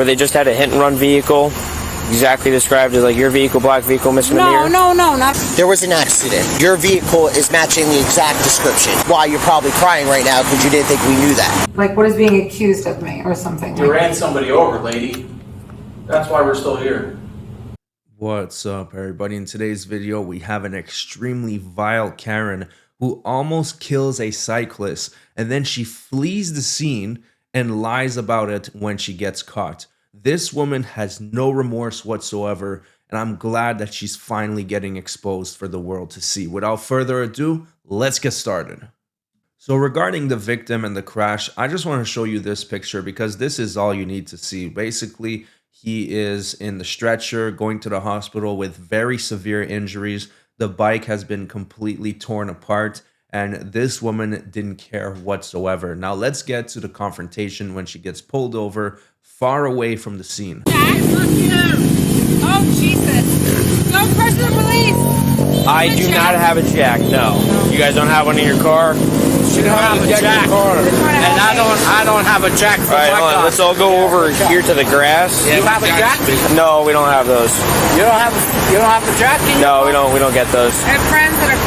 Where they just had a hit and run vehicle, exactly described as like your vehicle, black vehicle, missing a mirror? No, not. There was an accident. Your vehicle is matching the exact description. Why you're probably crying right now because you didn't think we knew that. Like, what is being accused of me or something? You ran somebody over, lady. That's why we're still here. What's up, everybody? In today's video, we have an extremely vile Karen who almost kills a cyclist, and then she flees the scene and lies about it when she gets caught. This woman has no remorse whatsoever, and I'm glad that she's finally getting exposed for the world to see. Without further ado, let's get started. So regarding the victim and the crash, I just want to show you this picture because this is all you need to see. Basically, he is in the stretcher going to the hospital with very severe injuries. The bike has been completely torn apart, and this woman didn't care whatsoever. Now let's get to the confrontation when she gets pulled over far away from the scene. Oh, Jesus. Go person the police. I do not have a jack, no. You guys don't have one in your car? You don't have a jack, and I don't have a jack for Alright, my hold on. car. Let's all go over here to the grass. You have a jack? No, we don't have those. You don't have a jack? No, we don't get those. I have friends that are...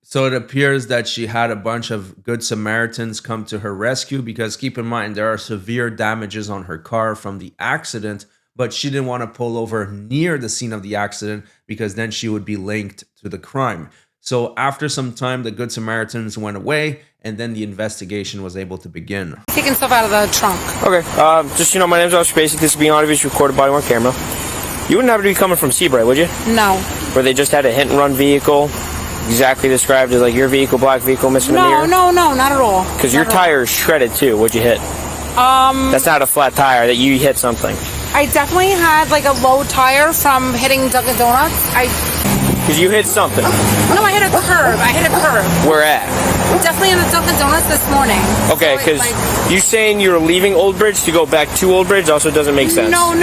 So it appears that she had a bunch of good Samaritans come to her rescue because keep in mind there are severe damages on her car from the accident, but she didn't want to pull over near the scene of the accident because then she would be linked to the crime. So after some time, the good Samaritans went away and then the investigation was able to begin. Taking stuff out of the trunk. Okay, just, my name's Officer Basic. This is Beyond Obvious recorded body-worn camera. You wouldn't happen to be coming from Seabright, would you? No. Where they just had a hit and run vehicle, exactly described as like your vehicle, black vehicle, missing a mirror? No, not at all. Because your tire is shredded too. What'd you hit? That's not a flat tire. That you hit something. I definitely had like a low tire from hitting Dunkin' Donuts. Because you hit something. No, I hit a curb. Where at? Definitely in the Dunkin' Donuts this morning. Okay, So because you saying you're leaving Old Bridge to go back to Old Bridge also doesn't make sense. No.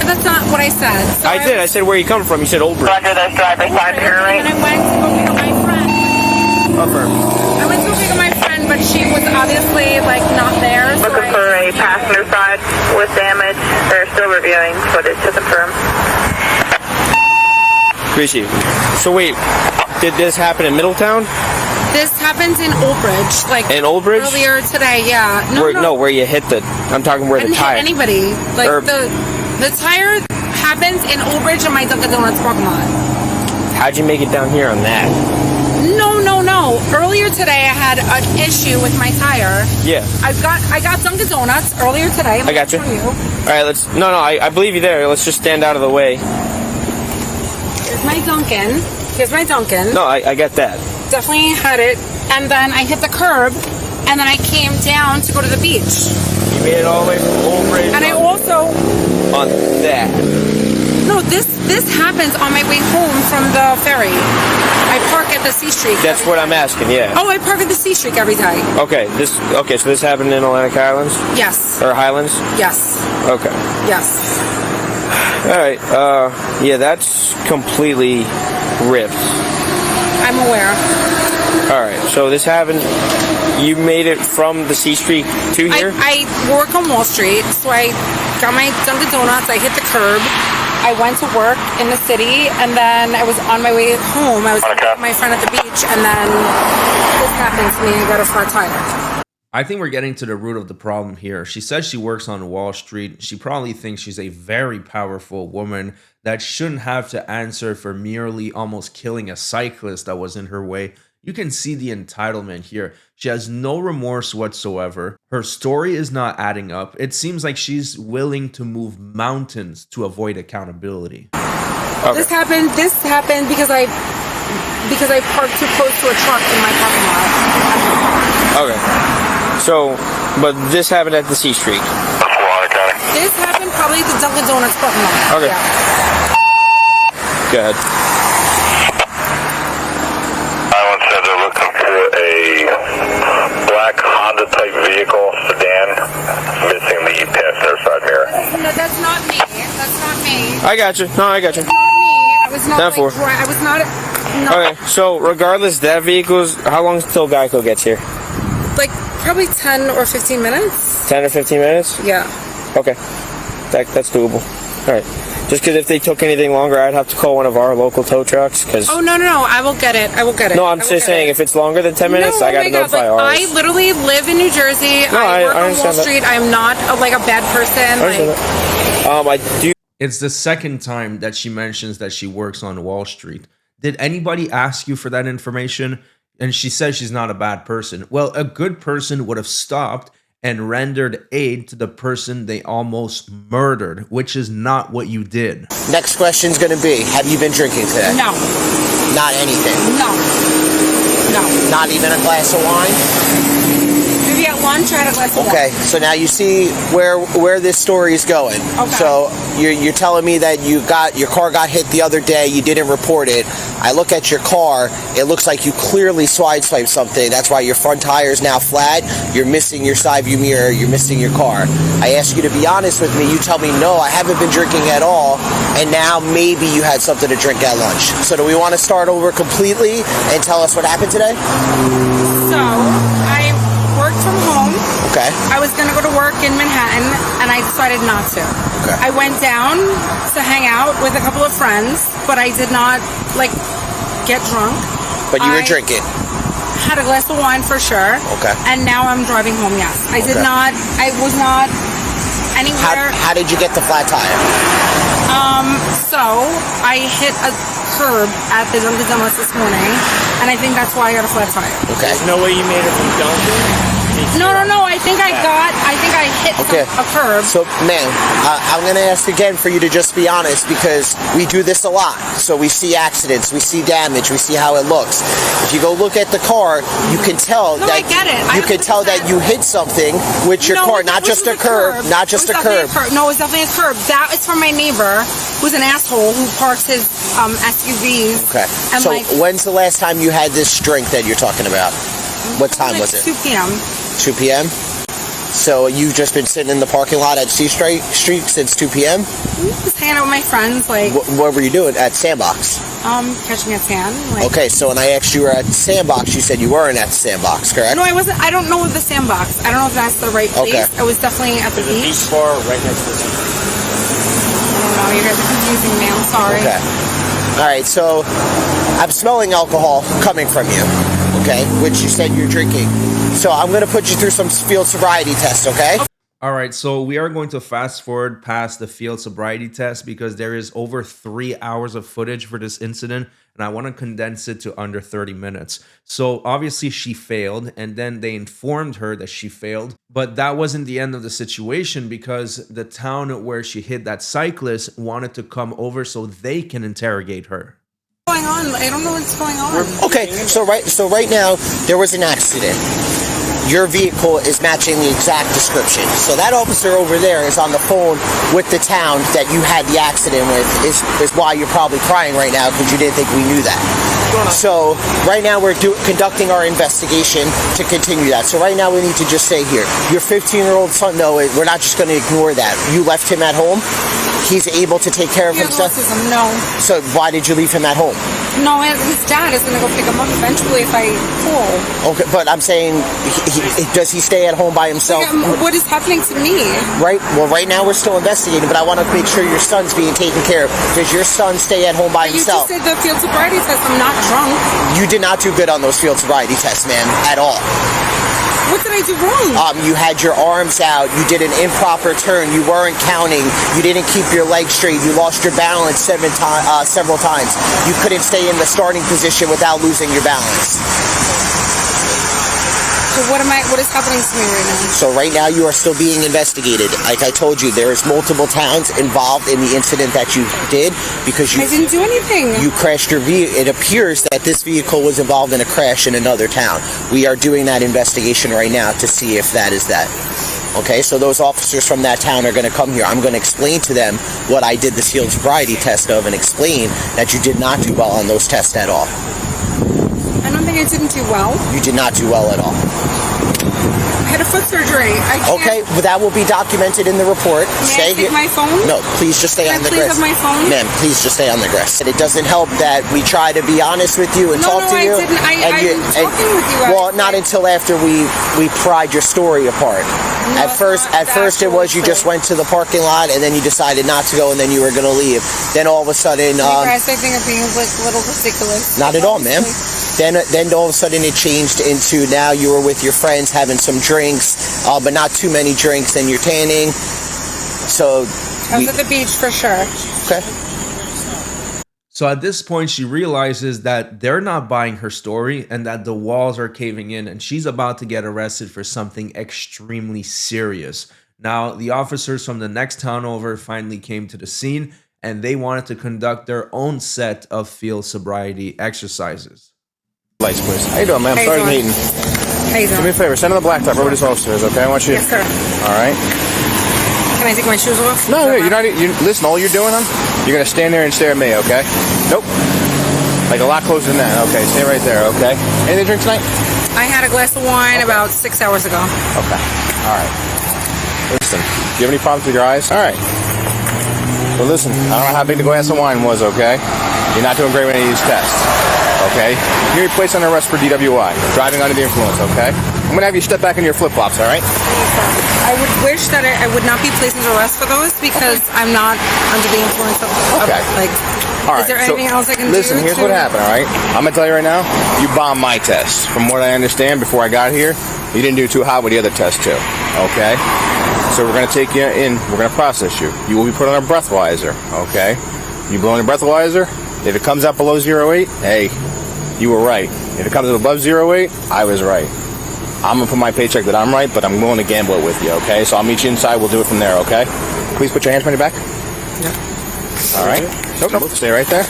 That's not what I said. So I did. I said where you coming from. You said Old Bridge. Roger, those drivers line currently. And I went to go pick up my friend. I went to go pick up my friend, but she was obviously like not there. So Looking for a passenger side with damage. They're still reviewing footage to confirm. Appreciate it. So wait, did this happen in Middletown? This happens in Old Bridge, like in Old Bridge? earlier today. Yeah. No, where you hit the. I'm talking where I the didn't tire. hit anybody. Like the tire happens in Old Bridge in my Dunkin' Donuts parking lot. How'd you make it down here on that? No. Earlier today, I had an issue with my tire. Yeah. I got Dunkin' Donuts earlier today. I got you. All right, let's. No, I believe you there. Let's just stand out of the way. Here's my Dunkin'. No, I get that. Definitely had it, and then I hit the curb, and then I came down to go to the beach. You made it all the way from Old Bridge. And I also on that. No, this happens on my way home from the ferry. I park at the C Street. That's what I'm asking. Yeah. Oh, I park at the C Street every day. Okay. So this happened in Atlantic Highlands. Yes. Or Highlands. Yes. Okay. Yes. All right. Yeah, that's completely ripped. I'm aware. All right. So this happened. You made it from the C Street to here. I work on Wall Street, so I got my Dunkin' Donuts. I hit the curb. I went to work in the city, and then I was on my way home. I was with my friend at the beach, and then this happened to me. I got a flat tire. I think we're getting to the root of the problem here. She says she works on Wall Street. She probably thinks she's a very powerful woman that shouldn't have to answer for merely almost killing a cyclist that was in her way. You can see the entitlement here. She has no remorse whatsoever. Her story is not adding up. It seems like she's willing to move mountains to avoid accountability. Okay. This happened because I parked too close to a truck in my parking lot. Okay. So, but this happened at the C Street. This happened probably at the Dunkin' Donuts parking lot. Okay. Yeah. Go ahead. Island said they're looking for a black Honda type vehicle, sedan, missing the passenger side mirror. No, that's not me. That's not me. I got you. No, I got you. That's not me. I was not. Ten four. I was not. Okay. So regardless, that vehicle's. How long till Geico gets here? Like probably 10 or 15 minutes. 10 or 15 minutes. Yeah. Okay. That's doable. All right. Just because if they took anything longer, I'd have to call one of our local tow trucks. Cause Oh, no. I will get it. No, I'm just saying, if it's longer than 10 minutes, I gotta notify ours. I literally live in New Jersey. No, I work I on Wall Street. I am not like a bad person. I do. It's the second time that she mentions that she works on Wall Street. Did anybody ask you for that information? And she says she's not a bad person. Well, a good person would have stopped and rendered aid to the person they almost murdered, which is not what you did. Next question's gonna be, have you been drinking today? No. Not anything? No. Not even a glass of wine? Maybe at lunch I had a glass of wine. Okay, so now you see where this story is going. Okay. So you're telling me that your car got hit the other day, you didn't report it. I look at your car, it looks like you clearly sideswiped something. That's why your front tire is now flat, you're missing your side view mirror, you're missing your car. I ask you to be honest with me, you tell me, no, I haven't been drinking at all, and now maybe you had something to drink at lunch. So do we want to start over completely and tell us what happened today? So, I worked from home. Okay. I was going to go to work in Manhattan, and I decided not to. Okay. I went down to hang out with a couple of friends, but I did not, get drunk. But you were drinking? Had a glass of wine for sure. Okay. And now I'm driving home, yes. I was not anywhere. How did you get the flat tire? So, I hit a curb at the Dunkin' Donuts this morning, and I think that's why I got a flat tire. Okay. No way you made it from Dunkin'? No. I think I hit a curb. So, ma'am, I'm going to ask again for you to just be honest, because we do this a lot. So we see accidents, we see damage, we see how it looks. If you go look at the car, you can tell I get it. You can tell that you hit something with your car, not just a curb, not just a curb. No, it's definitely a curb. That is from my neighbor, who's an asshole, who parks his SUVs. Okay. And So when's the last time you had this drink that you're talking about? What time was it? 2 p.m. 2 p.m.? So you've just been sitting in the parking lot at C Street since 2 p.m.? Just hanging out with my friends, What were you doing at Sandbox? Catching a tan. Okay, so when I asked you were at Sandbox, you said you weren't at Sandbox, correct? No, I wasn't. I don't know the Sandbox. I don't know if that's the right place. Okay. I was definitely at the beach. Beach bar right next to the I don't know. You guys are confusing me. I'm sorry. Okay. All right, so I'm smelling alcohol coming from you, okay, which you said you're drinking. So I'm going to put you through some field sobriety tests, okay? All right, so we are going to fast forward past the field sobriety test because there is over 3 hours of footage for this incident, and I want to condense it to under 30 minutes. So obviously she failed, and then they informed her that she failed, but that wasn't the end of the situation because the town where she hit that cyclist wanted to come over so they can interrogate her. What's going on? I don't know what's going on. Okay, so right now there was an accident. Your vehicle is matching the exact description. So that officer over there is on the phone with the town that you had the accident with, is why you're probably crying right now, because you didn't think we knew that. So right now we're conducting our investigation to continue that. So right now we need to just say here, your 15-year-old son, no, we're not just going to ignore that. You left him at home? He's able to take care of himself? No. So why did you leave him at home? No, his dad is going to go pick him up eventually if I pull. Okay, but I'm saying, does he stay at home by himself? What is happening to me? Right. Well, right now we're still investigating, but I want to make sure your son's being taken care of. Does your son stay at home by himself? You just said the field sobriety test. I'm not drunk. You did not do good on those field sobriety tests, ma'am, at all. What did I do wrong? You had your arms out. You did an improper turn. You weren't counting. You didn't keep your legs straight. You lost your balance several times. You couldn't stay in the starting position without losing your balance. So what is happening to me right now? So right now you are still being investigated. Like I told you, there is multiple towns involved in the incident that you did because I didn't do anything. You crashed your vehicle. It appears that this vehicle was involved in a crash in another town. We are doing that investigation right now to see if that is that. Okay, so those officers from that town are going to come here. I'm going to explain to them what I did the field sobriety test of and explain that you did not do well on those tests at all. I don't think I didn't do well. You did not do well at all. I had a a foot surgery. I can't. Okay, well, that will be documented in the report. May I take my phone? No, please just stay on the Can I grass. please have my phone? Ma'am, please just stay on the grass. It doesn't help that we try to be honest with you and talk to you. I didn't. I'm talking with you. Well, not until after we pried your story apart. No, at first it was you just went to the parking lot and then you decided not to go and then you were going to leave. Then all of a sudden, I think I'm being like a little ridiculous. not at all, ma'am. Then all of a sudden it changed into now you were with your friends having some drinks, but not too many drinks, and you're tanning. So I was at the beach for sure. okay. So at this point, she realizes that they're not buying her story and that the walls are caving in, and she's about to get arrested for something extremely serious. Now, the officers from the next town over finally came to the scene, and they wanted to conduct their own set of field sobriety exercises. Lights, please. How you doing, man? How you Starting doing? meeting. How you Do me doing? a favor. Send on the blacktop where this officer is, okay? I want you. Yes, sir. All right. Can I take my shoes off? No, you're not. Listen, all you're doing, you're gonna stand there and stare at me, okay? Nope. Like a lot closer than that. Okay, stay right there, okay? Anything to drink tonight? I had a glass of wine about 6 hours ago. Okay. All right. Listen, do you have any problems with your eyes? All right. Well, listen, I don't know how big the glass of wine was, okay? You're not doing great with any of these tests, okay? You're going to be placed under arrest for DWI, driving under the influence, okay? I'm going to have you step back in your flip-flops, all right? I would wish that I would not be placed under arrest for those because I'm not under the influence of Okay. like. All right, Is there anything else I can listen, do? here's what happened, all right? I'm going to tell you right now, you bombed my test. From what I understand, before I got here, you didn't do too hot with the other test, too, okay? So we're going to take you in, we're going to process you. You will be put on a breathalyzer, okay? You blow on a breathalyzer. If it comes up below 0.8, hey, you were right. If it comes up above 0.8, I was right. I'm going to put my paycheck that I'm right, but I'm willing to gamble it with you, okay? So I'll meet you inside. We'll do it from there, okay? Please put your hands behind your back. Yeah. All right. Nope. Stay right there.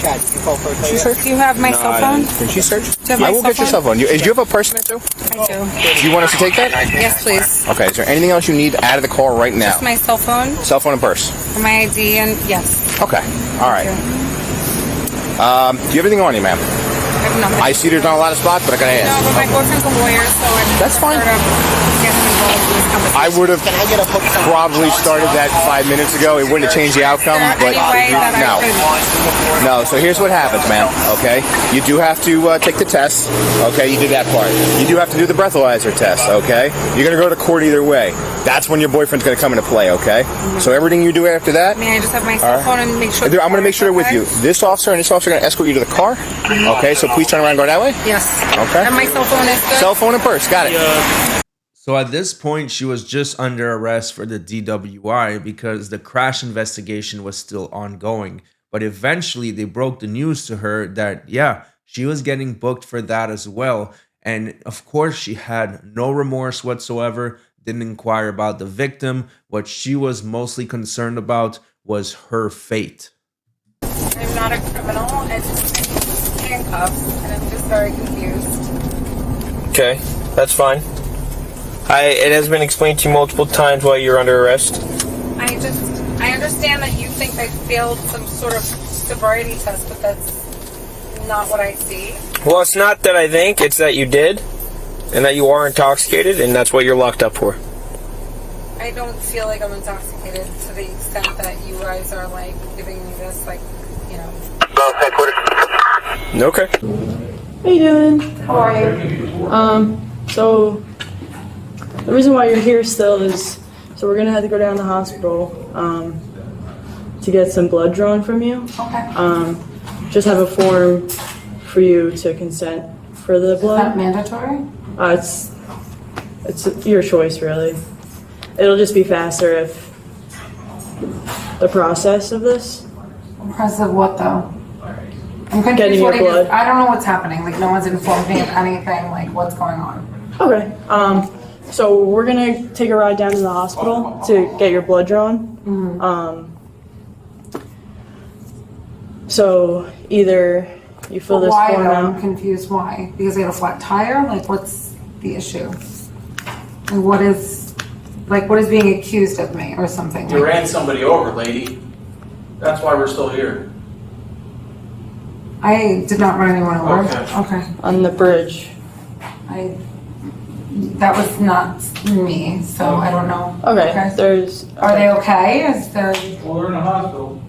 Chad, you call for a Do you have my cell phone? Can she search? Do you have my I will get your cell phone? phone. Do you have a purse in it, too? I do. Do you want us to take that? Yes, please. Okay. Is there anything else you need out of the car right now? Just my cell phone, Cell phone and purse. my ID, and yes. Okay. All right. Do you have anything on you, ma'am? I have nothing. I see there's not a lot of spots, but I gotta No, ask. but my boyfriend's a lawyer, so I just That's fine. sort of get involved in this conversation. I would have Can I get a hook? probably started that 5 minutes ago. It wouldn't have changed the outcome, Is there but any way that I no. could- No, so here's what happens, ma'am, okay? You do have to take the test, okay? You did that part. You do have to do the breathalyzer test, okay? You're going to go to court either way. That's when your boyfriend's going to come into play, okay? So everything you do after that, May I just have my cell phone and make sure? I'm going to make sure they're with you. This officer and this officer are going to escort you to the car, okay? So please turn around and go that way. Yes. Okay. And my cell phone is good? Cell phone and purse, got it. So at this point, she was just under arrest for the DWI because the crash investigation was still ongoing. But eventually, they broke the news to her that, yeah, she was getting booked for that as well. And of course, she had no remorse whatsoever, didn't inquire about the victim. What she was mostly concerned about was her fate. I'm not a criminal. It's handcuffs, and I'm just very confused. Okay, that's fine. It has been explained to you multiple times why you're under arrest. I understand that you think I failed some sort of sobriety test, but that's not what I see. Well, it's not that I think, it's that you did, and that you are intoxicated, and that's what you're locked up for. I don't feel like I'm intoxicated to the extent that you guys are like giving me this, like, you know. Okay. How you doing? How are you? So the reason why you're here still is so we're gonna have to go down to the hospital to get some blood drawn from you. Okay. Just have a form for you to consent for the Is that blood. mandatory? It's your choice, really. It'll just be faster if the process of this. Because of what though? I'm Getting confused. your What it is. blood. I don't know what's happening. Like no one's informed me of anything. Like what's going on? Okay. So we're gonna take a ride down to the hospital to get your blood drawn. So either you fill this Why form though? I'm out. confused. Why? Because I had a flat tire. Like what's the issue? And what is being accused of me or something? You ran somebody over, lady. That's why we're still here. I did not run anyone over. Okay. Okay. On the bridge. I That was not me, so I don't know. Okay, there's... Are they okay? Is there... Well, they're in the hospital.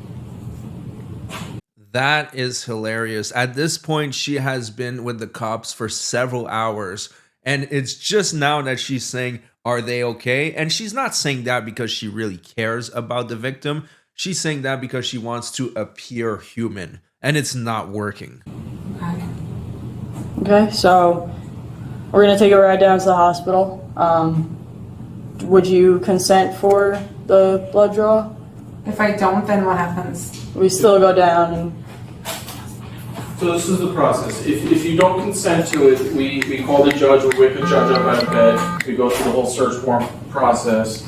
That is hilarious. At this point, she has been with the cops for several hours, and it's just now that she's saying, are they okay? And she's not saying that because she really cares about the victim. She's saying that because she wants to appear human, and it's not working. Okay, so we're gonna take a ride down to the hospital. Would you consent for the blood draw? If I don't, then what happens? We still go down and... So this is the process. If you don't consent to it, we call the judge, we wake the judge up out of bed, we go through the whole search warrant process,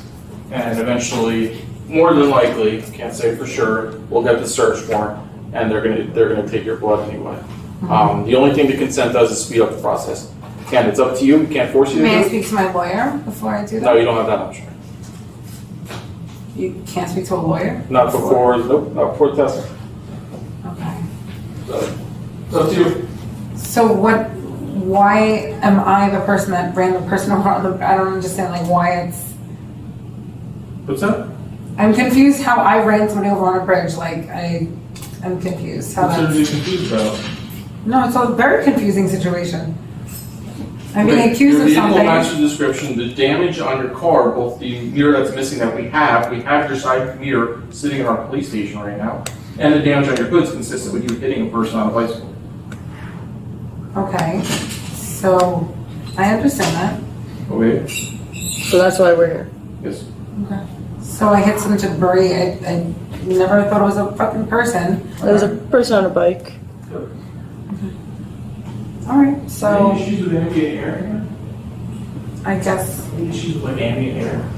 and eventually, more than likely, can't say for sure, we'll get the search warrant, and they're gonna take your blood anyway. The only thing the consent does is speed up the process. Again, it's up to you. We can't force you to do May I it. speak to my lawyer before I do that? No, you don't have that option. You can't speak to a lawyer? Not before, nope, not before testing. Okay. So, it's up to you. So why am I the person that ran the person over on the, I don't understand like why it's, What's that? I'm confused how I ran somebody over on a bridge, like I'm confused how What's there to that's, be confused about? no, it's a very confusing situation. I'm being Okay, accused of your vehicle something. matches the description. The damage on your car, both the mirror that's missing that we have your side mirror sitting in our police station right now, and the damage on your hood's consistent with you hitting a person on a bicycle. Okay, so I understand that. Okay? So that's why we're here. Yes. Okay. So I hit some debris. I never thought it was a fucking person. There was a person on a bike. All right, so Any issues with ambient air? I guess Any issues with like ambient air?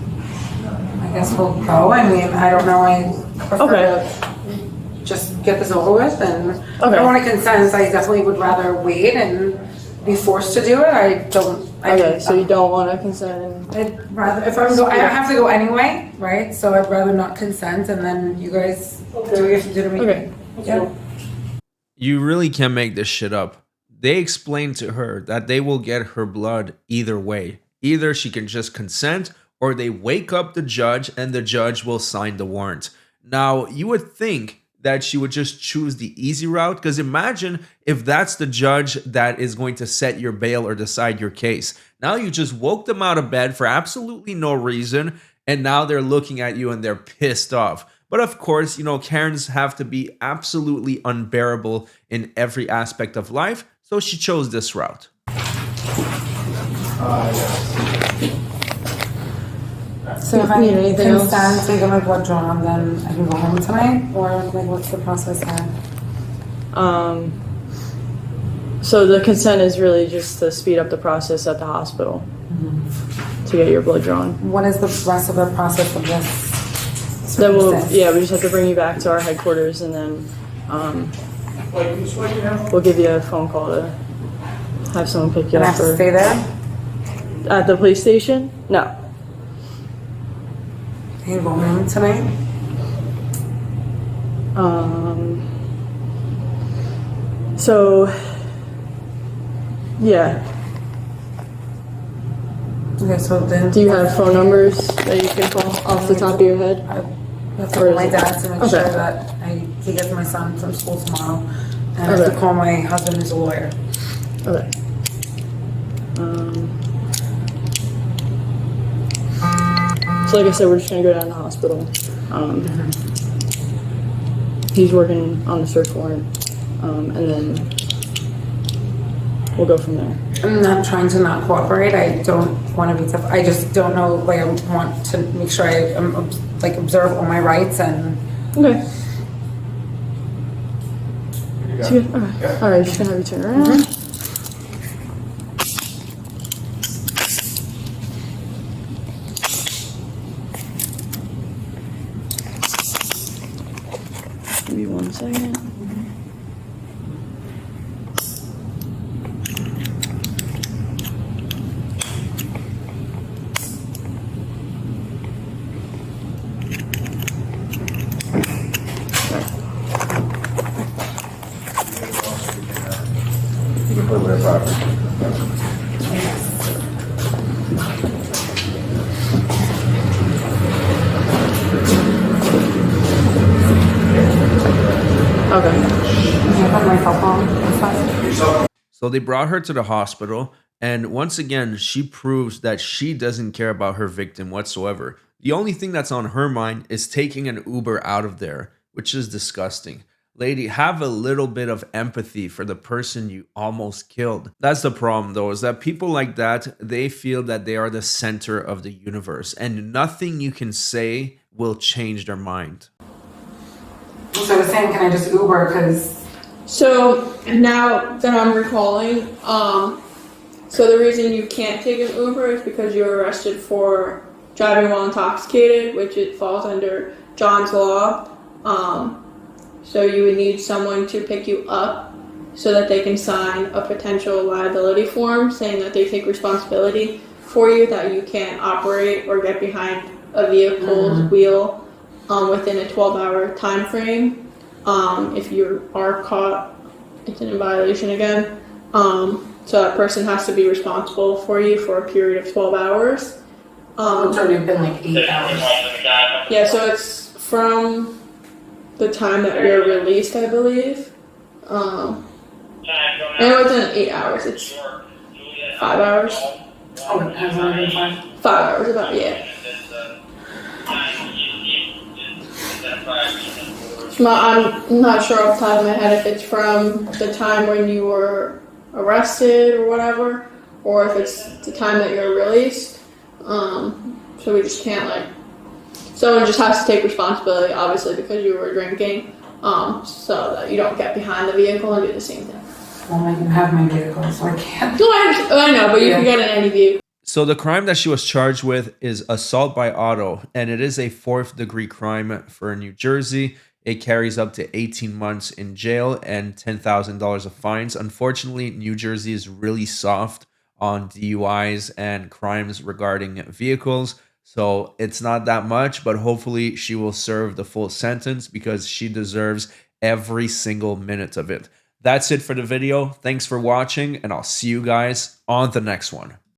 we'll go. I mean, I don't know. I prefer Okay. to just get this over with, and I Okay. don't want to consent. I definitely would rather wait and be forced to do it. I don't. Okay, so you don't want to consent? I'd rather if I'm I have to go anyway, right? So I'd rather not consent, and then you guys do what you have to do to me. Okay. Yeah. You really can't make this shit up. They explained to her that they will get her blood either way. Either she can just consent, or they wake up the judge and the judge will sign the warrant. Now, you would think that she would just choose the easy route, because imagine if that's the judge that is going to set your bail or decide your case. Now you just woke them out of bed for absolutely no reason, and now they're looking at you and they're pissed off. But of course, you know, Karens have to be absolutely unbearable in every aspect of life, so she chose this route. So if I Need anything else? consent to get my blood drawn, then I can go home tonight, or like what's the process there? So the consent is really just to speed up the process at the hospital to get your blood drawn. What is the rest of the process of this? Then we services? just have to bring you back to our headquarters, and then we'll give you a phone call to have someone pick you And I up. have to stay there? At the police station? No. Can you go home tonight? So, yeah. Okay, so then. Do you have phone numbers that you can call off the top of your head? I have to Or call is my it- dad to make Okay. sure that he gets my son from school tomorrow. And I have to Okay. call my husband who's a lawyer. Okay. So like I said, we're just gonna go down to the hospital. He's working on the search warrant, and then we'll go from there. I'm not trying to not cooperate. I don't want to be tough. I just don't know. Like, I want to make sure I observe all my rights and. Okay. So you- All right, just gonna have you turn around. Give me 1 second. Okay. I have my cell phone. It's fine. So they brought her to the hospital, and once again, she proves that she doesn't care about her victim whatsoever. The only thing that's on her mind is taking an Uber out of there, which is disgusting. Lady, have a little bit of empathy for the person you almost killed. That's the problem, though, is that people like that, they feel that they are the center of the universe, and nothing you can say will change their mind. So I was saying, can I just Uber? Because So now that I'm recalling, so the reason you can't take an Uber is because you were arrested for driving while intoxicated, which it falls under John's law. So you would need someone to pick you up so that they can sign a potential liability form saying that they take responsibility for you, that you can't operate or get behind a vehicle's wheel within a 12-hour time frame. If you are caught, it's in violation again. So that person has to be responsible for you for a period of 12 hours. it's already been like 8 hours. Yeah, so it's from the time that you're released, I believe. And it wasn't 8 hours, it's 5 hours. Oh, it has already been 5. 5 hours, about, yeah. I'm not sure off the top of my head if it's from the time when you were arrested or whatever, or if it's the time that you're released. So we just can't, like, someone just has to take responsibility, obviously, because you were drinking, so that you don't get behind the vehicle and do the same thing. Well, I can have my vehicle, so I can't. No, I know, but you can get in any vehicle. So the crime that she was charged with is assault by auto, and it is a 4th-degree crime for New Jersey. It carries up to 18 months in jail and $10,000 of fines. Unfortunately, New Jersey is really soft on DUIs and crimes regarding vehicles. So it's not that much, but hopefully she will serve the full sentence because she deserves every single minute of it. That's it for the video. Thanks for watching, and I'll see you guys on the next one.